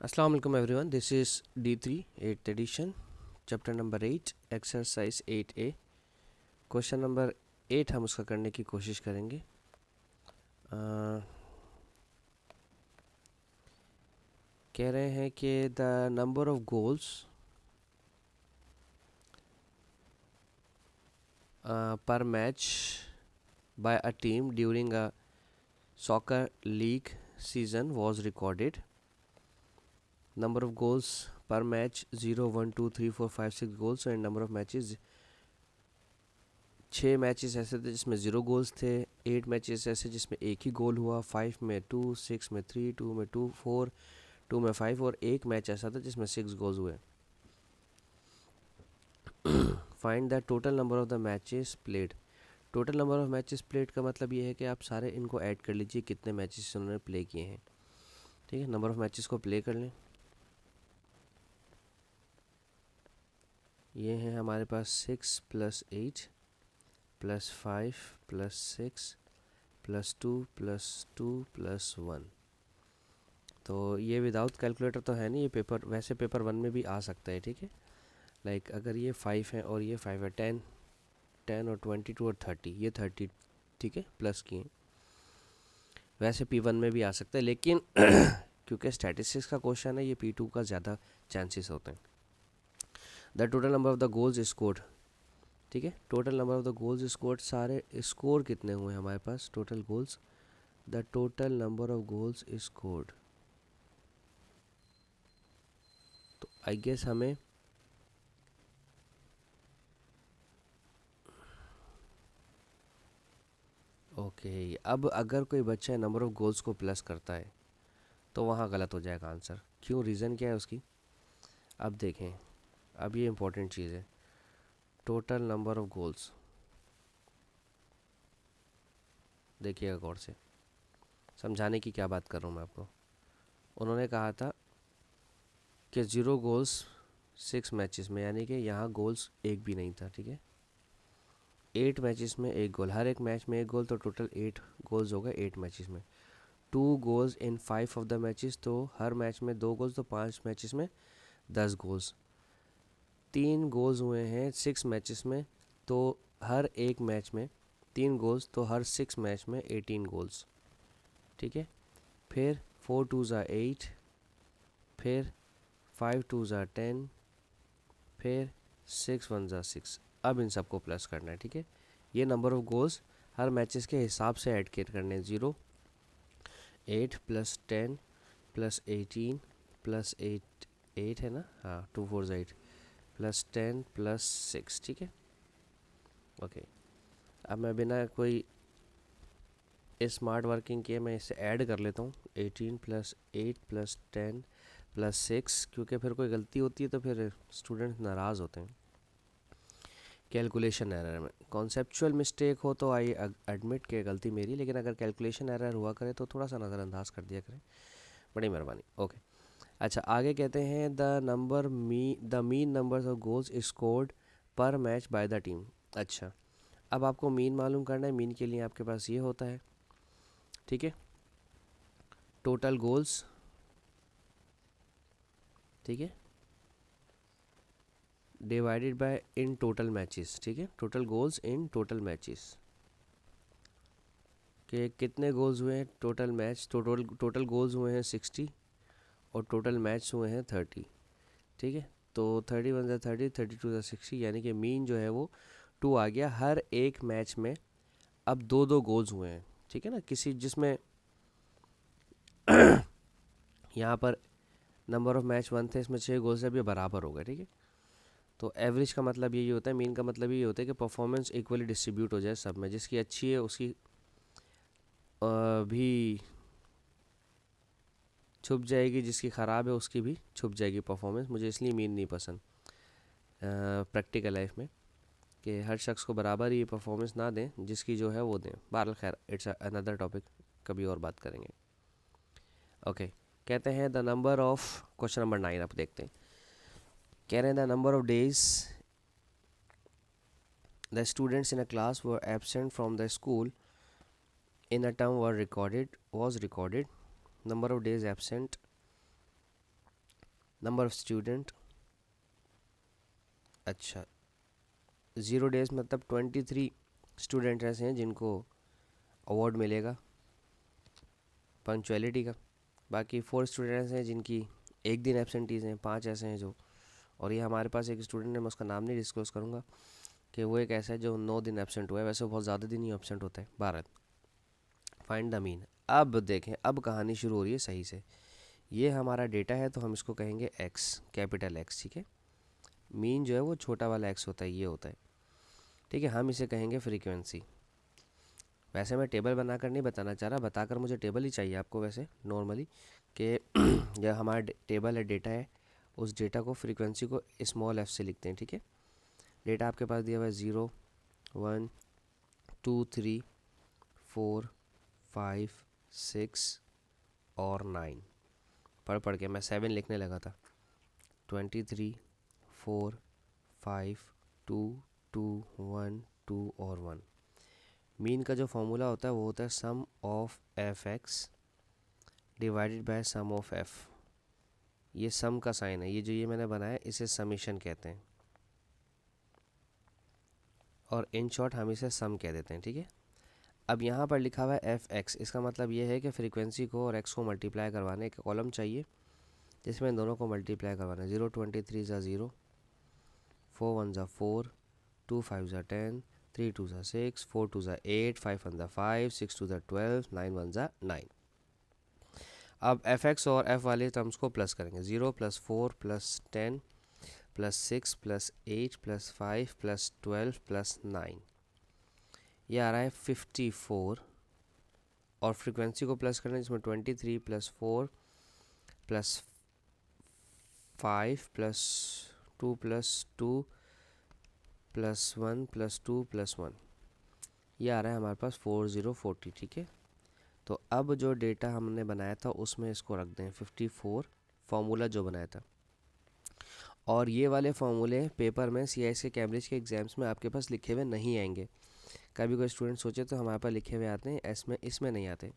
Assalamu alaikum everyone. This is D3 8th edition, chapter number 8, exercise 8A. Question number 8 हम उसका करने की कोशिश करेंगे. कह रहे हैं कि the number of goals per match by a team during a soccer league season was recorded. Number of goals per match 0, 1, 2, 3, 4, 5, 6 goals and number of matches 6 matches ऐसे थे जिसमें 0 गोल्स थे, 8 मैचेस ऐसे जिसमें एक ही गोल हुआ, 5 में 2, 6 में 3, 2 में 2, 4, 2 में 5 और एक मैच ऐसा था जिसमें 6 गोल्स हुए. Find the total number of the matches played. Total number of matches played का मतलब ये है कि आप सारे इनको ऐड कर लीजिए कितने मैचेस उन्होंने प्ले किए हैं. ठीक है, नंबर ऑफ मैचेस को प्ले कर लें. ये हैं हमारे पास 6 + 8 + 5 + 6 + 2 + 2 + 1. तो ये विदाउट कैलकुलेटर तो है नहीं, ये पेपर वैसे पेपर 1 में भी आ सकता है. ठीक है, लाइक अगर ये 5 है और ये 5 है, 10 10 और 22 और 30, ये 30 ठीक है प्लस किए, वैसे P1 में भी आ सकता है, लेकिन क्योंकि स्टैटिस्टिक्स का क्वेश्चन है ये P2 का ज़्यादा चांसेस होते हैं. The total number of the goals scored. ठीक है, total number of the goals scored, सारे स्कोर कितने हुए हमारे पास, total goals, the total number of goals scored. तो आई गेस हमें ओके अब अगर कोई बच्चा नंबर ऑफ गोल्स को प्लस करता है तो वहाँ गलत हो जाएगा आंसर. क्यों, रीज़न क्या है उसकी, अब देखें. अब ये इंपॉर्टेंट चीज़ है, टोटल नंबर ऑफ गोल्स. देखिएगा गौर से, समझाने की क्या बात कर रहा हूँ मैं आपको. उन्होंने कहा था कि 0 गोल्स 6 मैचेस में, यानी कि यहाँ गोल्स एक भी नहीं था. ठीक है, 8 मैचेस में एक गोल, हर एक मैच में एक गोल, तो टोटल 8 गोल्स हो गए 8 मैचेस में. 2 goals in 5 of the matches, तो हर मैच में 2 गोल्स, तो 5 मैचेस में 10 गोल्स. 3 गोल्स हुए हैं 6 मैचेस में, तो हर एक मैच में 3 गोल्स, तो हर 6 मैच में 18 गोल्स. ठीक है, फिर 4 2 ज़ा 8, फिर 5 2 ज़ा 10, फिर 6 1 ज़ा 6. अब इन सबको प्लस करना है. ठीक है, ये number of goals her matches के हिसाब से ऐड करने हैं. 0 8 + 10 + 18 + 8 8 है ना, हाँ 2 4 ज़ा 8 + 10 + 6. ठीक है, ओके. अब मैं बिना कोई स्मार्ट वर्किंग किए मैं इसे ऐड कर लेता हूँ, 18 + 8 + 10 + 6, क्योंकि फिर कोई गलती होती है तो फिर स्टूडेंट नाराज़ होते हैं. कैलकुलेशन एरर में कॉन्सेप्चुअल मिस्टेक हो तो आई एडमिट के गलती मेरी, लेकिन अगर कैलकुलेशन एरर हुआ करे तो थोड़ा सा नज़रअंदाज कर दिया करें, बड़ी मेहरबानी. ओके, अच्छा आगे कहते हैं the mean numbers of goals scored पर मैच बाय द टीम. अच्छा, अब आपको मीन मालूम करना है. मीन के लिए आपके पास ये होता है, ठीक है, टोटल गोल्स. ठीक है, divided by in total matches. ठीक है, total goals in total matches, के कितने गोल्स हुए हैं टोटल मैच, टोटल गोल्स हुए हैं 60 और टोटल मैच हुए हैं 30. ठीक है, तो 31 ज़ा 30, 32 ज़ा 60, यानी कि मीन जो है वो 2 आ गया हर एक मैच में. अब 2 2 गोल्स हुए हैं. ठीक है ना, किसी जिसमें यहाँ पर नंबर ऑफ मैच 1 थे, इसमें 6 गोल्स अभी बराबर हो गए. ठीक है, तो एवरेज का मतलब यही होता है, मीन का मतलब यही होता है कि परफॉर्मेंस इक्वली डिस्ट्रीब्यूट हो जाए सब में, जिसकी अच्छी है उसकी भी छुप जाएगी, जिसकी ख़राब है उसकी भी छुप जाएगी परफॉर्मेंस. मुझे इसलिए मीन नहीं पसंद प्रैक्टिकल लाइफ में, कि हर शख्स को बराबर ही परफॉर्मेंस ना दें, जिसकी जो है वो दें. बहरहाल खैर, इट्स अनदर टॉपिक, कभी और बात करेंगे. ओके, कहते हैं the number of, question number 9 आप देखते हैं. कह रहे हैं the number of days the students in a class were absent from the school in a term was recorded. Number of days absent number of student, अच्छा 0 days मतलब 23 student ऐसे हैं जिनको अवार्ड मिलेगा पंक्चुअलिटी का। बाकी 4 स्टूडेंट्स हैं जिनकी एक दिन एब्सेंटीज़ हैं, 5 ऐसे हैं जो, और ये हमारे पास एक स्टूडेंट है, मैं उसका नाम नहीं डिस्क्लोज करूँगा, कि वो एक ऐसा है जो 9 दिन एब्सेंट हुआ है, वैसे वो बहुत ज़्यादा दिन ही एब्सेंट होता है 12। Find the mean. अब देखें, अब कहानी शुरू हो रही है सही से। ये हमारा डेटा है तो हम इसको कहेंगे एक्स, कैपिटल एक्स, ठीक है। मीन जो है वो छोटा वाला एक्स होता है, ये होता है, ठीक है। हम इसे कहेंगे फ्रीक्वेंसी। वैसे मैं टेबल बनाकर नहीं बताना चाह रहा, बताकर मुझे टेबल ही चाहिए आपको वैसे नॉर्मली, कि यह हमारा टेबल है, डेटा है, उस डेटा को फ्रीक्वेंसी को स्मॉल एफ से लिखते हैं, ठीक है। डेटा आपके पास दिया हुआ है 0 1 2 3 4 5 6 और 9। पढ़ के मैं 7 लिखने लगा था। 23 4 5 2 2 1 2 और 1। मीन का जो फॉर्मूला होता है वो होता है sum of F X divided by sum of F. ये सम का साइन है, ये जो ये मैंने बनाया इसे समीशन कहते हैं, और इन शॉर्ट हम इसे सम कह देते हैं, ठीक है। अब यहाँ पर लिखा हुआ है एफ एक्स, इसका मतलब ये है कि फ्रीक्वेंसी को और एक्स को मल्टीप्लाई करवाने एक कॉलम चाहिए जिसमें दोनों को मल्टीप्लाई करवाना है। 0 23 ज़ा 0, 4 1 ज़ा 4, 2 5 ज़ा 10, 3 2 ज़ा 6, 4 2 ज़ा 8, 5 1 ज़ा 5, 6 2 ज़ा 12, 9 1 ज़ा 9। अब एफ एक्स और एफ वाले टर्म्स को प्लस करेंगे। 0 + 4 + 10 + 6 + 8 + 5 + 12 + 9, ये आ रहा है 54। और फ्रीक्वेंसी को प्लस करना है जिसमें 23 + 4 + 5 + 2 + 2 + 1 + 2 + 1, ये आ रहा है हमारे पास 4040, ठीक है। तो अब जो डेटा हमने बनाया था उसमें इसको रख दें 54, फार्मूला जो बनाया था। और ये वाले फार्मूले पेपर में CISK कैम्ब्रिज के एग्ज़ाम्स में आपके पास लिखे हुए नहीं आएंगे। कभी कोई स्टूडेंट सोचे तो हमारे पास लिखे हुए आते हैं, इसमें नहीं आते।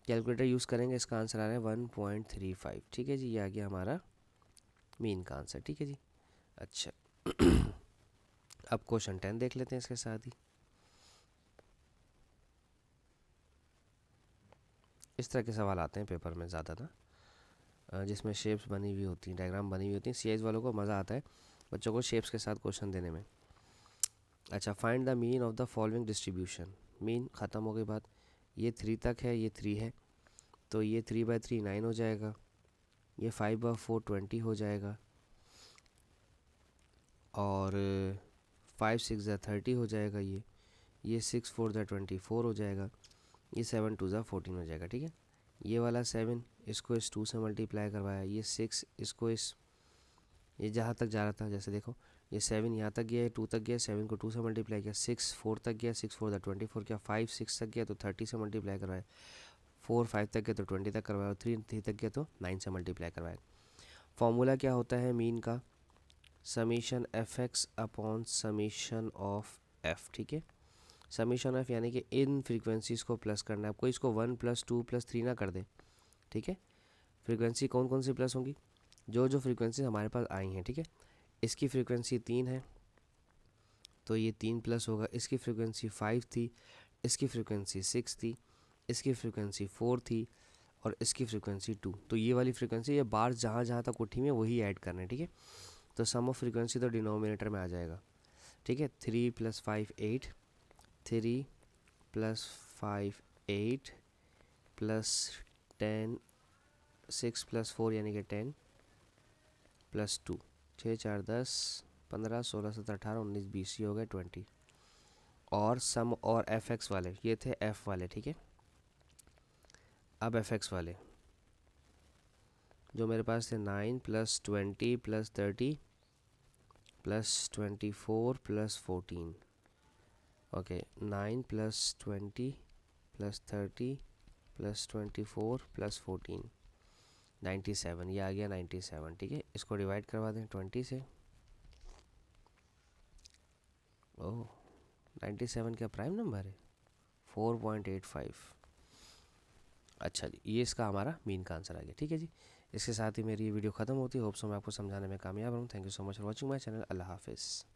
कैलकुलेटर यूज़ करेंगे, इसका आंसर आ रहा है 1.35, ठीक है जी। ये आ गया हमारा मीन का आंसर, ठीक है जी। अच्छा अब क्वेश्चन 10 देख लेते हैं इसके साथ ही। इस तरह के सवाल आते हैं पेपर में ज़्यादा ना, जिसमें शेप्स बनी हुई होती हैं, डायग्राम बनी हुई होती हैं। CIS वालों को मज़ा आता है बच्चों को शेप्स के साथ क्वेश्चन देने में। अच्छा, find the mean of the following distribution. Mean ख़त्म हो गई बात। ये 3 तक है, ये 3 है, तो ये 3/3 9 हो जाएगा, ये 5/4 20 हो जाएगा, और 5 6 ज़ा 30 हो जाएगा, ये 6 4 ज़ा 24 हो जाएगा, ये 7 2 ज़ा 14 हो जाएगा, ठीक है। ये वाला 7 इसको इस 2 से मल्टीप्लाई करवाया, ये 6 इसको इस, ये जहाँ तक जा रहा था, जैसे देखो ये 7 यहाँ तक गया, 2 तक गया, 7 को 2 से मल्टीप्लाई किया, 6 4 तक गया, 6 4 ज़ा 24 किया, 5 6 तक गया तो 30 से मल्टीप्लाई करवाया, 4 5 तक गया तो 20 तक करवाया, और 3 3 तक गया तो 9 से मल्टीप्लाई करवाया। फॉर्मूला क्या होता है मीन का? Summation F x upon summation of F, ठीक है। समीशन ऑफ यानी कि इन फ्रीक्वेंसीज को प्लस करना है आपको, इसको 1 + 2 + 3 ना कर दे, ठीक है। फ्रीक्वेंसी कौन कौन सी प्लस होंगी? जो जो फ्रीक्वेंसी हमारे पास आई हैं, ठीक है। इसकी फ्रीक्वेंसी 3 है तो ये 3 प्लस होगा। इसकी फ्रीक्वेंसी 5 थी, इसकी फ्रीक्वेंसी 6 थी, इसकी फ्रीक्वेंसी 4 थी, और इसकी फ्रीक्वेंसी 2। तो ये वाली फ्रीक्वेंसी, ये बार जहाँ जहाँ तक उठी हुई है वही ऐड करना है, ठीक है। तो सम ऑफ फ्रीक्वेंसी तो डिनोमिनेटर में आ जाएगा, ठीक है। 3 + 5 8, 3 + 5 8 + 10, 6 + 4 यानी कि 10 + 2, 6 4 10 15 16 17 18 19 20, ये हो गया 20। और सम और एफ एक्स वाले ये थे एफ वाले, ठीक है। अब एफ एक्स वाले जो मेरे पास थे 9 + 20 + 30 + 24 + 14, ओके। 9 + 20 + 30 + 24 + 14, 97, ये आ गया 97, ठीक है। इसको डिवाइड करवा दें 20 से। ओह, 97 क्या प्राइम नंबर है? 4.85। अच्छा जी, ये इसका हमारा मीन का आंसर आ गया, ठीक है जी। इसके साथ ही मेरी ये वीडियो ख़त्म होती है। होप सो मैं आपको समझाने में कामयाब हूँ। Thank you so much for watching my channel. अल्लाह हाफिज़।